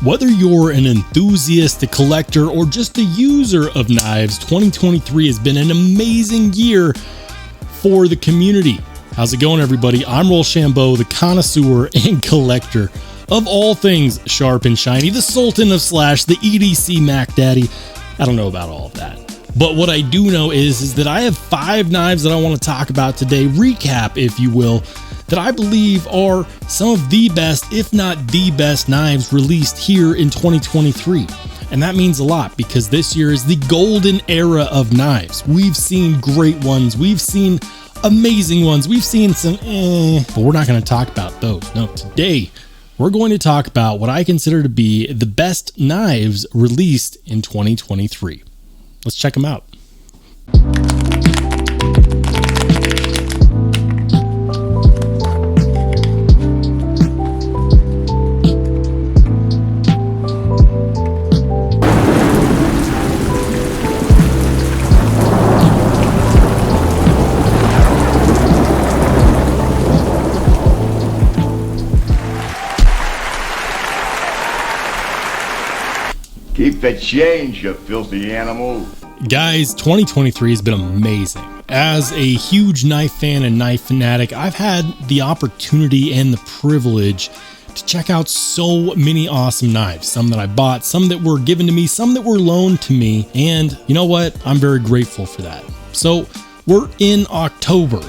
Whether you're an enthusiast, a collector, or just a user of knives, 2023 has been an amazing year for the community. How's it going, everybody? I'm Rollshambo, the connoisseur and collector of all things sharp and shiny, the Sultan of Slash, the EDC Mac Daddy. I don't know about all of that, but what I do know is that I have 5 knives that I want to talk about today, recap, if you will, that I believe are some of the best, if not the best, knives released here in 2023. And that means a lot because this year is the golden era of knives. We've seen great ones, we've seen amazing ones, we've seen some but we're not going to talk about those. No, today we're going to talk about what I consider to be the best knives released in 2023. Let's check them out. Keep the change, you filthy animal. Guys, 2023 has been amazing. As a huge knife fan and knife fanatic, I've had the opportunity and the privilege to check out so many awesome knives. Some that I bought, some that were given to me, some that were loaned to me. And you know what? I'm very grateful for that. So we're in October.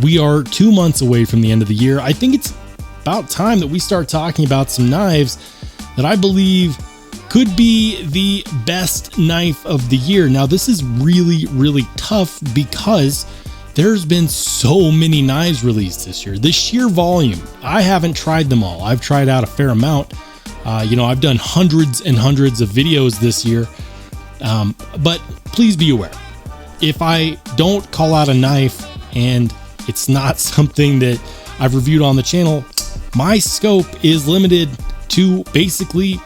We are 2 months away from the end of the year. I think it's about time that we start talking about some knives that I believe could be the best knife of the year. Now, this is really tough because there's been so many knives released this year. The sheer volume, I haven't tried them all. I've tried out a fair amount. I've done hundreds and hundreds of videos this year. But please be aware, if I don't call out a knife and it's not something that I've reviewed on the channel, my scope is limited to basically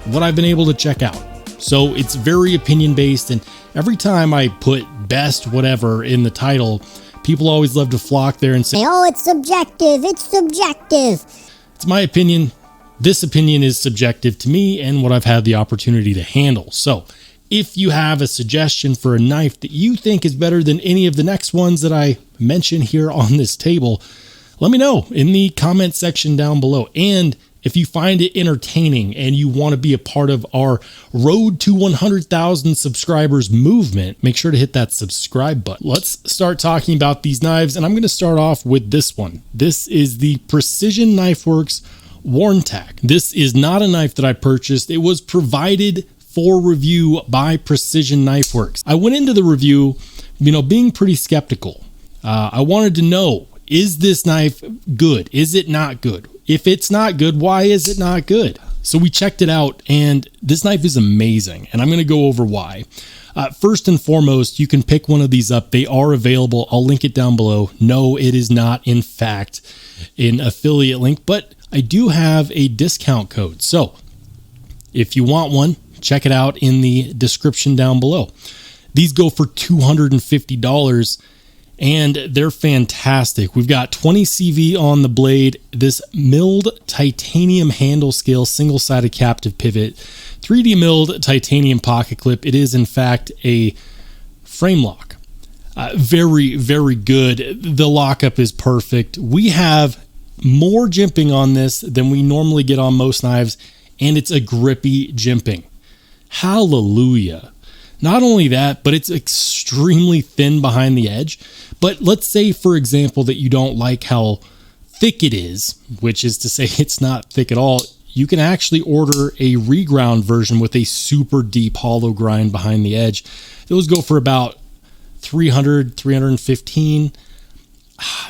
what I've been able to check out. So it's very opinion based, and every time I put best whatever in the title, people always love to flock there and say, oh, it's subjective, it's subjective. It's my opinion. This opinion is subjective to me and what I've had the opportunity to handle. So if you have a suggestion for a knife that you think is better than any of the next ones that I mention here on this table, let me know in the comment section down below. And if you find it entertaining and you want to be a part of our road to 100,000 subscribers movement, make sure to hit that subscribe button. Let's start talking about these knives, and I'm going to start off with this one. This is the Precision Knife Works Warntac. This is not a knife that I purchased. It was provided for review by Precision Knife Works. I went into the review, being pretty skeptical. I wanted to know, is this knife good? Is it not good? If it's not good, why is it not good? So we checked it out, and this knife is amazing, and I'm going to go over why. First and foremost, you can pick one of these up. They are available. I'll link it down below. No, it is not, in fact, an affiliate link, but I do have a discount code. So if you want one, check it out in the description down below. These go for $250. And they're fantastic. We've got 20 CV on the blade, this milled titanium handle scale, single-sided captive pivot, 3D milled titanium pocket clip. It is, in fact, a frame lock. Very good. The lockup is perfect. We have more jimping on this than we normally get on most knives, and it's a grippy jimping. Hallelujah. Not only that, but it's extremely thin behind the edge. But let's say, for example, that you don't like how thick it is, which is to say it's not thick at all. You can actually order a reground version with a super deep hollow grind behind the edge. Those go for about $300, $315.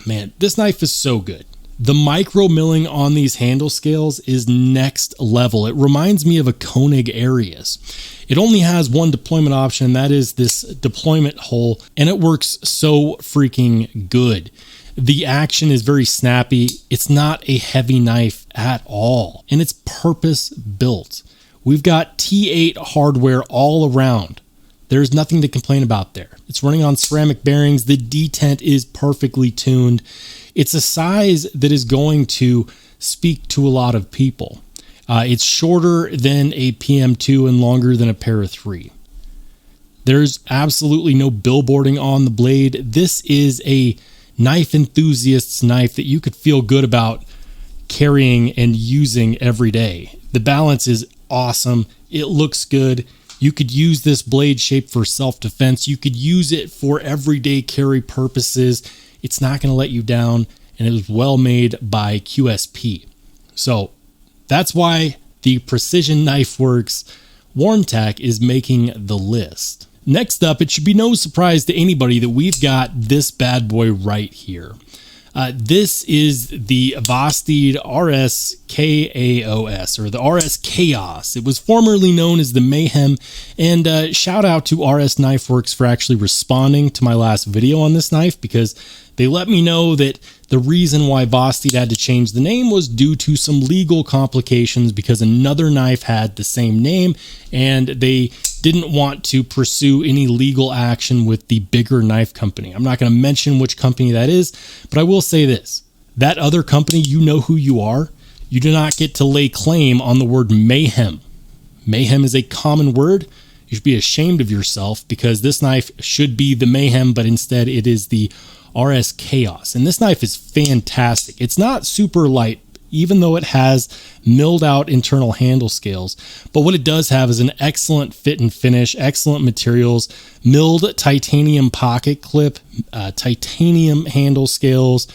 Man, this knife is so good. The micro milling on these handle scales is next level. It reminds me of a Koenig Arius. It only has one deployment option, and that is this deployment hole, and it works so freaking good. The action is very snappy. It's not a heavy knife at all, and it's purpose built. We've got T8 hardware all around. There's nothing to complain about there. It's running on ceramic bearings. The detent is perfectly tuned. It's a size that is going to speak to a lot of people. It's shorter than a PM2 and longer than a Para 3. There's absolutely no billboarding on the blade. This is a knife enthusiast's knife that you could feel good about carrying and using every day. The balance is awesome. It looks good. You could use this blade shape for self-defense. You could use it for everyday carry purposes. It's not going to let you down, and it was well made by QSP. So that's why the Precision Knife Works WarnTech is making the list. Next up, it should be no surprise to anybody that we've got this bad boy right here. This is the Vosteed RS Chaos, or the RS Chaos. It was formerly known as the Mayhem, and shout out to RS Knife Works for actually responding to my last video on this knife, because they let me know that the reason why Vosteed had to change the name was due to some legal complications because another knife had the same name, and they didn't want to pursue any legal action with the bigger knife company. I'm not going to mention which company that is, but I will say this. That other company, you know who you are. You do not get to lay claim on the word mayhem. Mayhem is a common word. You should be ashamed of yourself, because this knife should be the Mayhem, but instead it is the RS Chaos. And this knife is fantastic. It's not super light, even though it has milled out internal handle scales. But what it does have is an excellent fit and finish, excellent materials, milled titanium pocket clip, titanium handle scales,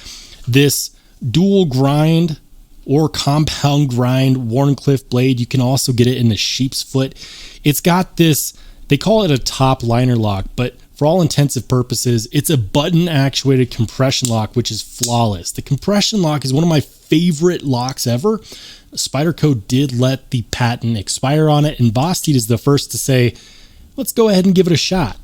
this dual grind or compound grind Wharncliffe blade. You can also get it in the sheep's foot. It's got this, they call it a top liner lock, but for all intensive purposes, it's a button actuated compression lock, which is flawless. The compression lock is one of my favorite locks ever. Spyderco did let the patent expire on it, and Vosteed is the first to say, let's go ahead and give it a shot.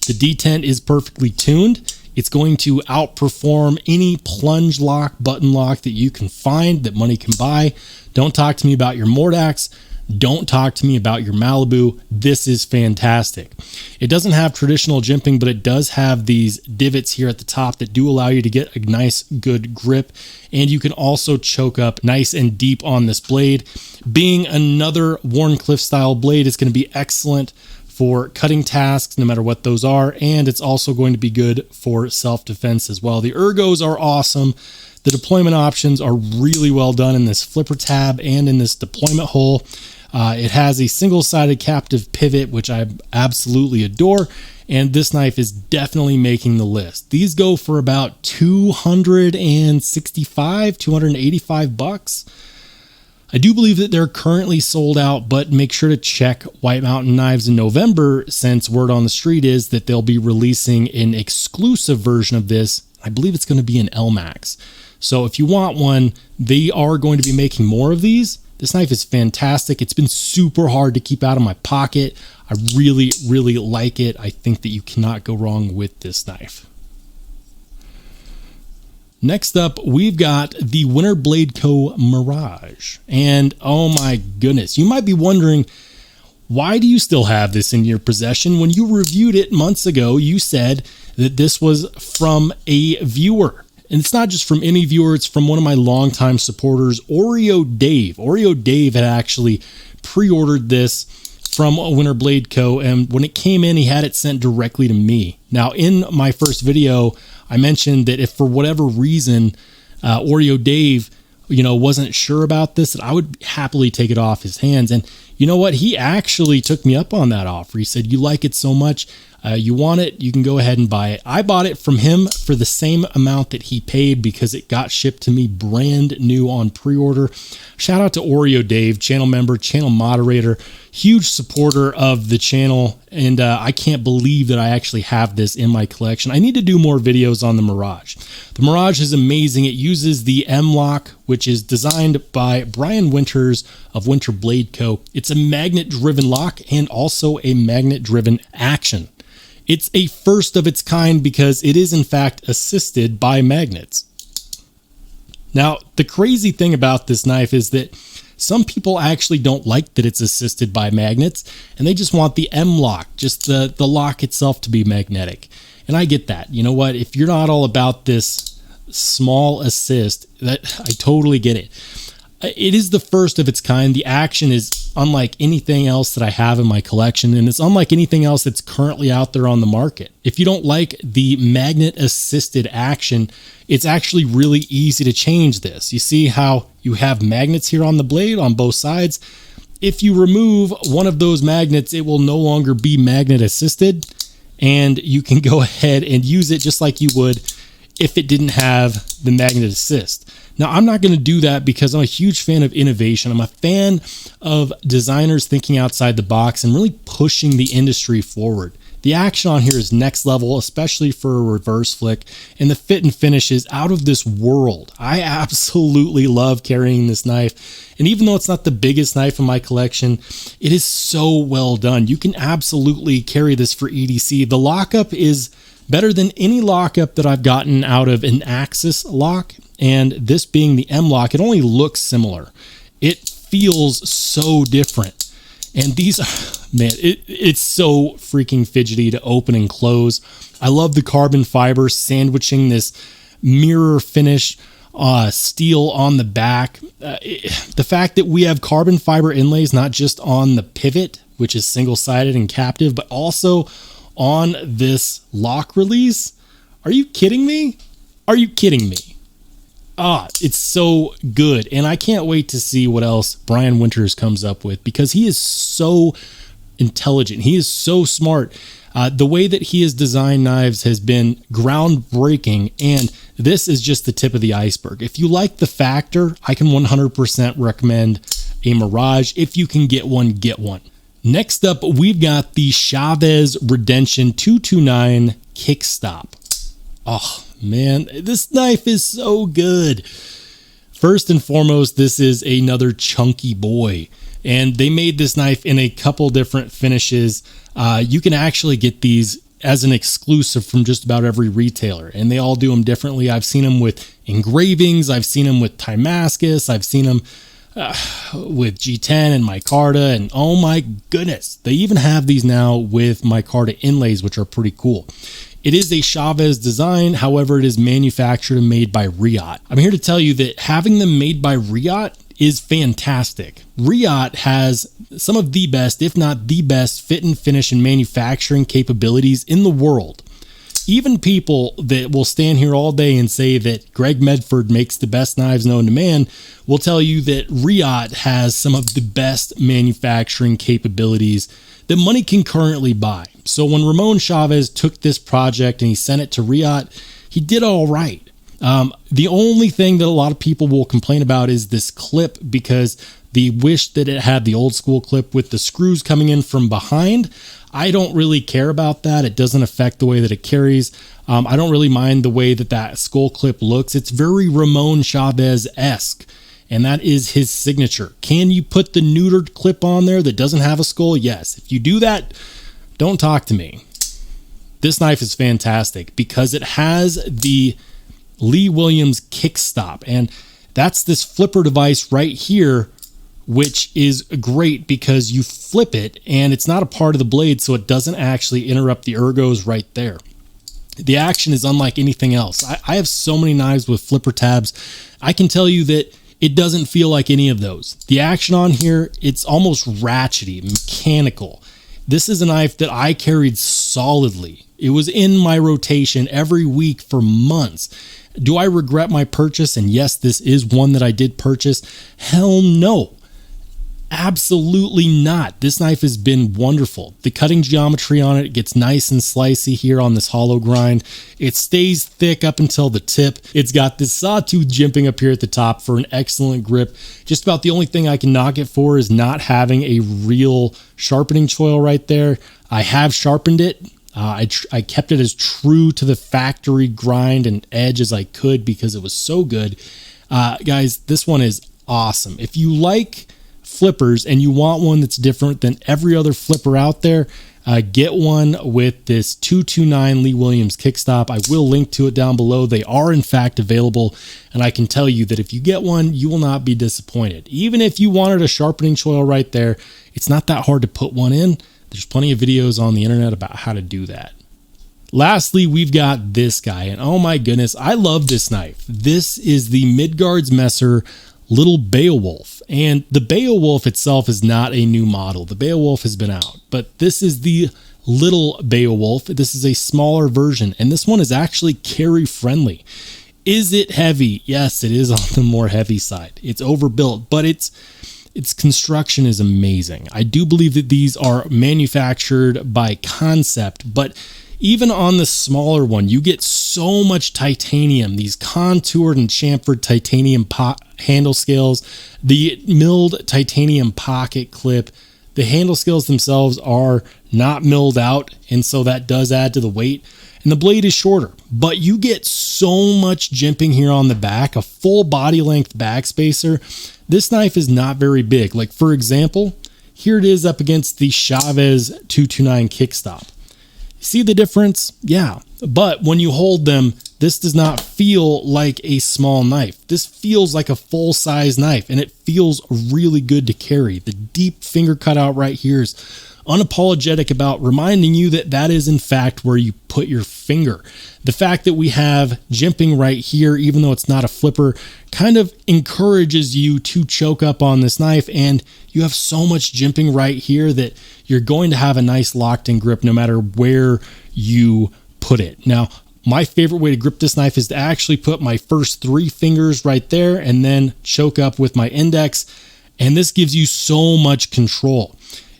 The detent is perfectly tuned. It's going to outperform any plunge lock, button lock that you can find, that money can buy. Don't talk to me about your Mordax. Don't talk to me about your Malibu. This is fantastic. It doesn't have traditional jimping, but it does have these divots here at the top that do allow you to get a nice, good grip. And you can also choke up nice and deep on this blade. Being another Wharncliffe style blade, is going to be excellent for cutting tasks, no matter what those are. And it's also going to be good for self-defense as well. The ergos are awesome. The deployment options are really well done in this flipper tab and in this deployment hole. It has a single-sided captive pivot, which I absolutely adore, and this knife is definitely making the list. These go for about $265, $285. I do believe that they're currently sold out, but make sure to check White Mountain Knives in November, since word on the street is that they'll be releasing an exclusive version of this. I believe it's going to be an LMAX. So if you want one, they are going to be making more of these. This knife is fantastic. It's been super hard to keep out of my pocket. I really, really like it. I think that you cannot go wrong with this knife. Next up, we've got the Winter Blade Co. Mirage. And oh my goodness, you might be wondering, why do you still have this in your possession? When you reviewed it months ago, you said that this was from a viewer. And it's not just from any viewer, it's from one of my longtime supporters, Oreo Dave. Oreo Dave had actually pre-ordered this from Winter Blade Co. And when it came in, he had it sent directly to me. Now, in my first video, I mentioned that if for whatever reason, Oreo Dave, wasn't sure about this, that I would happily take it off his hands. And you know what? He actually took me up on that offer. He said, you like it so much, you want it, you can go ahead and buy it. I bought it from him for the same amount that he paid, because it got shipped to me brand new on pre-order. Shout out to Oreo Dave, channel member, channel moderator, huge supporter of the channel. And I can't believe that I actually have this in my collection. I need to do more videos on the Mirage. The Mirage is amazing. It uses the M-Lock, which is designed by Brian Winters of Winter Blade Co. It's a magnet-driven lock and also a magnet-driven action. It's a first of its kind because it is in fact assisted by magnets. Now, the crazy thing about this knife is that some people actually don't like that it's assisted by magnets, and they just want the M-Lock, just the lock itself to be magnetic. And I get that. You know what? If you're not all about this small assist, that I totally get it. It is the first of its kind. The action is unlike anything else that I have in my collection, and it's unlike anything else that's currently out there on the market. If you don't like the magnet-assisted action, it's actually really easy to change this. You see how you have magnets here on the blade on both sides? If you remove one of those magnets, it will no longer be magnet-assisted, and you can go ahead and use it just like you would if it didn't have the magnet assist. Now, I'm not going to do that because I'm a huge fan of innovation. I'm a fan of designers thinking outside the box and really pushing the industry forward. The action on here is next level, especially for a reverse flick, and the fit and finish is out of this world. I absolutely love carrying this knife, and even though it's not the biggest knife in my collection, it is so well done. You can absolutely carry this for EDC. The lockup is better than any lockup that I've gotten out of an Axis lock, and this being the M lock, it only looks similar. It feels so different. And these, man, it's so freaking fidgety to open and close. I love the carbon fiber sandwiching this mirror finish steel on the back. The fact that we have carbon fiber inlays, not just on the pivot, which is single-sided and captive, but also on this lock release. Are you kidding me? Are you kidding me? It's so good. And I can't wait to see what else Brian Winters comes up with, because he is so intelligent. He is so smart. The way that he has designed knives has been groundbreaking, and this is just the tip of the iceberg. If you like the Factor, I can 100% recommend a Mirage. If you can get one, get one. Next up, we've got the Chavez Redemption 229 Kickstop. Oh, man, this knife is so good. First and foremost, this is another chunky boy, and they made this knife in a couple different finishes. You can actually get these as an exclusive from just about every retailer, and they all do them differently. I've seen them with engravings, I've seen them with Timascus, I've seen them with G10 and micarta, and oh my goodness, they even have these now with micarta inlays, which are pretty cool. It is a Chavez design, however, it is manufactured and made by Riot. I'm here to tell you that having them made by Riot is fantastic. Riot has some of the best, if not the best, fit and finish and manufacturing capabilities in the world. Even people that will stand here all day and say that Greg Medford makes the best knives known to man will tell you that Riot has some of the best manufacturing capabilities that money can currently buy. So when Ramon Chavez took this project and he sent it to Riot, he did all right. The only thing that a lot of people will complain about is this clip, because they wish that it had the old school clip with the screws coming in from behind. I don't really care about that. It doesn't affect the way that it carries. I don't really mind the way that that skull clip looks. It's very Ramon Chavez-esque, and that is his signature. Can you put the neutered clip on there that doesn't have a skull? Yes. If you do that, don't talk to me. This knife is fantastic because it has the Lee Williams kickstop, and that's this flipper device right here, which is great because you flip it and it's not a part of the blade, so it doesn't actually interrupt the ergos right there. The action is unlike anything else. I have so many knives with flipper tabs. I can tell you that it doesn't feel like any of those. The action on here, it's almost ratchety, mechanical. This is a knife that I carried solidly. It was in my rotation every week for months. Do I regret my purchase? And yes, this is one that I did purchase. Hell no. Absolutely not. This knife has been wonderful. The cutting geometry on it gets nice and slicey here on this hollow grind. It stays thick up until the tip. It's got this sawtooth jimping up here at the top for an excellent grip. Just about the only thing I can knock it for is not having a real sharpening choil right there. I have sharpened it. I kept it as true to the factory grind and edge as I could because it was so good. Guys, this one is awesome. If you like flippers and you want one that's different than every other flipper out there, get one with this 229 Lee Williams kickstop. I will link to it down below. They are in fact available, and I can tell you that if you get one, you will not be disappointed. Even if you wanted a sharpening choil right there, it's not that hard to put one in. There's plenty of videos on the internet about how to do that. Lastly, we've got this guy, and oh my goodness, I love this knife. This is the Midgards Messer little Beowulf. And the Beowulf itself is not a new model. The Beowulf has been out, but this is the little Beowulf. This is a smaller version, and this one is actually carry friendly. Is it heavy? Yes, it is on the more heavy side. It's overbuilt, but its construction is amazing. I do believe that these are manufactured by Concept, but even on the smaller one, you get so much titanium, these contoured and chamfered titanium handle scales, the milled titanium pocket clip. The handle scales themselves are not milled out, and so that does add to the weight. And the blade is shorter, but you get so much jimping here on the back, a full body length backspacer. This knife is not very big. Like, for example, here it is up against the Chavez 229 kickstop. See the difference? Yeah, but when you hold them, this does not feel like a small knife. This feels like a full-size knife, and it feels really good to carry. The deep finger cutout right here is unapologetic about reminding you that that is in fact where you put your finger. The fact that we have jimping right here, even though it's not a flipper, kind of encourages you to choke up on this knife, and you have so much jimping right here that you're going to have a nice locked in grip no matter where you put it. Now, my favorite way to grip this knife is to actually put my first 3 fingers right there and then choke up with my index, and this gives you so much control.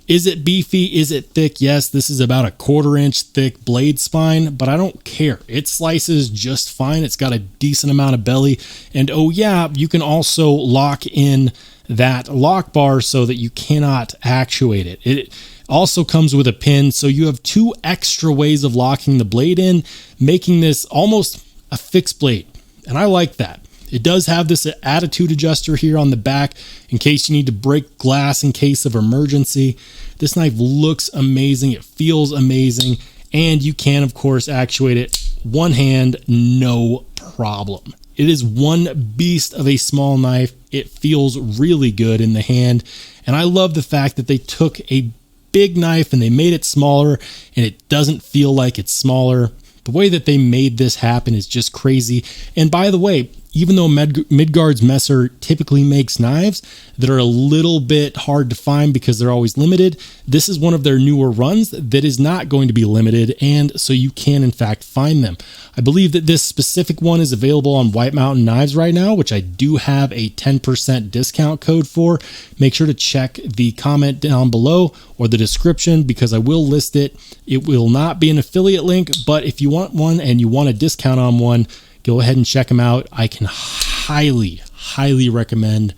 Is it beefy? Is it thick? Yes, this is about a 1/4 inch thick blade spine, but I don't care. It slices just fine. It's got a decent amount of belly. And oh yeah, you can also lock in that lock bar so that you cannot actuate it. It also comes with a pin, so you have 2 extra ways of locking the blade in, making this almost a fixed blade. And I like that. It does have this attitude adjuster here on the back in case you need to break glass in case of emergency. This knife looks amazing. It feels amazing. And you can, of course, actuate it one hand, no problem. It is one beast of a small knife. It feels really good in the hand. And I love the fact that they took a big knife and they made it smaller, and it doesn't feel like it's smaller. The way that they made this happen is just crazy. And by the way, even though Midgards Messer typically makes knives that are a little bit hard to find because they're always limited, this is one of their newer runs that is not going to be limited, and so you can in fact find them. I believe that this specific one is available on White Mountain Knives right now, which I do have a 10% discount code for. Make sure to check the comment down below or the description because I will list it. It will not be an affiliate link, but if you want one and you want a discount on one, go ahead and check them out. I can highly recommend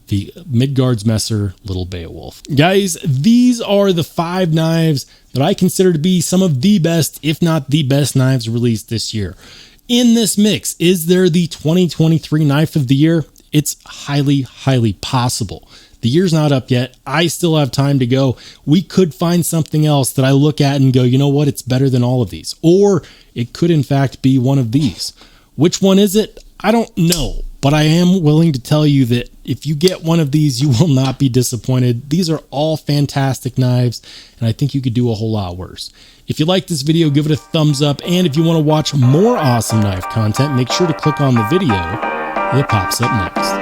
the Midgards Messer Little Beowulf. Guys, these are the 5 knives that I consider to be some of the best, if not the best, knives released this year. In this mix, is there the 2023 knife of the year? It's highly possible. The year's not up yet. I still have time to go. We could find something else that I look at and go, you know what? It's better than all of these. Or it could in fact be one of these. Which one is it? I don't know, but I am willing to tell you that if you get one of these, you will not be disappointed. These are all fantastic knives, and I think you could do a whole lot worse. If you like this video, give it a thumbs up, and if you want to watch more awesome knife content, make sure to click on the video that pops up next.